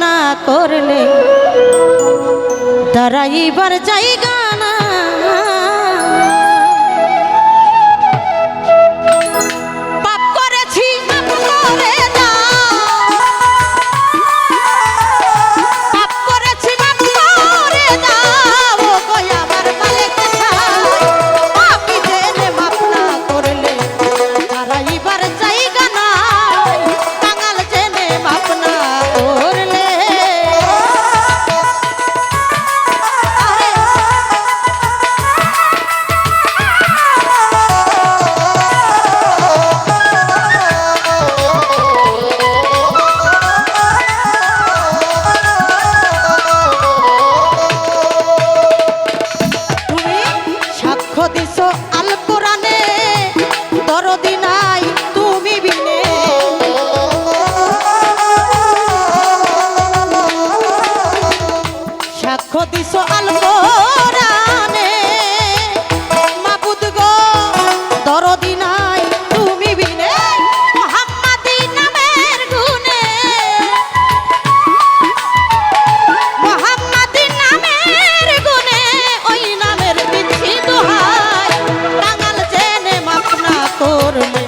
না করলে দাঁড়াইবার জায়গা না। পাপ করেছি মাফ করে দাও, পাপ করেছি মাফ করে দাও গো আমার মালিক সাহেব। পাপী জেনে মাফ না করলে দাঁড়াইবার জায়গা নাই, কাঙাল জেনে মাফ না করলে। দিছো আল কোরআনে দরদি নাই তুমি বিনে, সাক্ষ্য দিছো আল কোরআনে মাবুদ গো দরদি নাই তুমি বিনে। মুহাম্মাদি নামের গুণে, মুহাম্মাদি নামের গুণে ওই নামের দিচ্ছি দোহাই, কাঙাল জেনে মাফ না করলে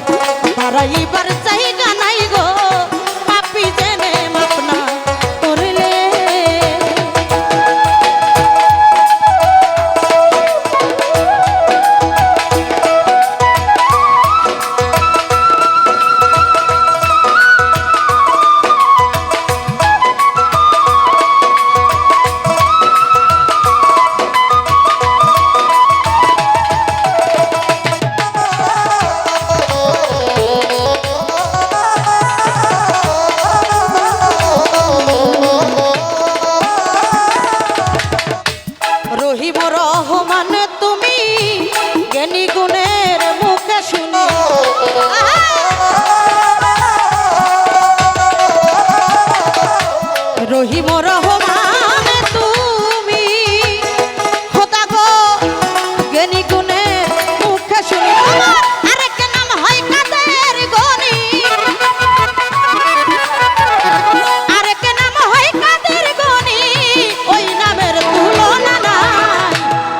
দাঁড়াইবার জায়গা নাই গো, পাপী জেনে মাফ না করলে। রহিম রহমান তুমি জ্ঞানী গুণের মুখে শুনি, রহিম রহমান তুমি খোদা গো জ্ঞানী গুণের মুখে শুনি। আরেক নাম হয় কাদের গনি, আরেক নাম হয় কাদের গনি, ওই নামের তুলনা নাই,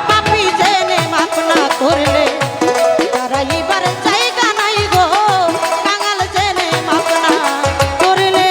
পাপী জেনে মাফ না করলে দাঁড়াইবার জায়গা নাই গো, কাঙাল জেনে মাফ না করলে।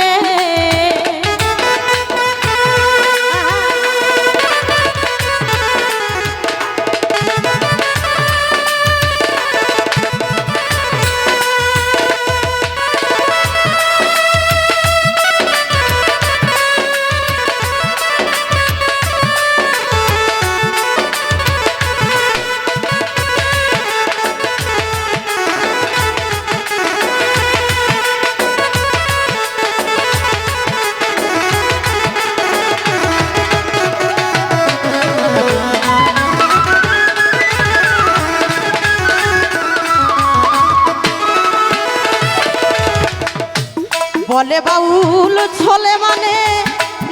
বলে বাউল ছোলে মানে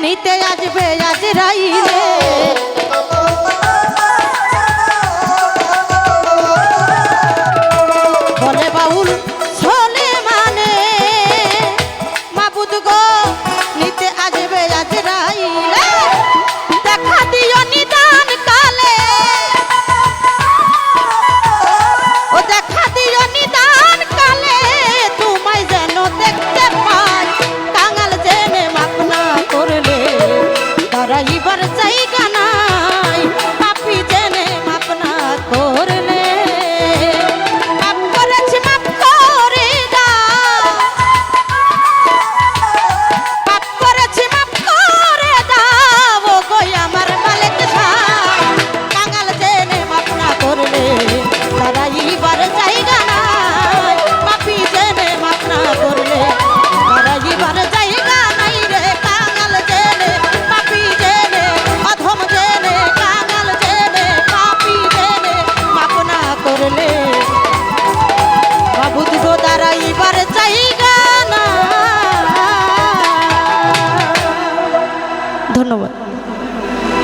নিতে আসবে আজরাইলে,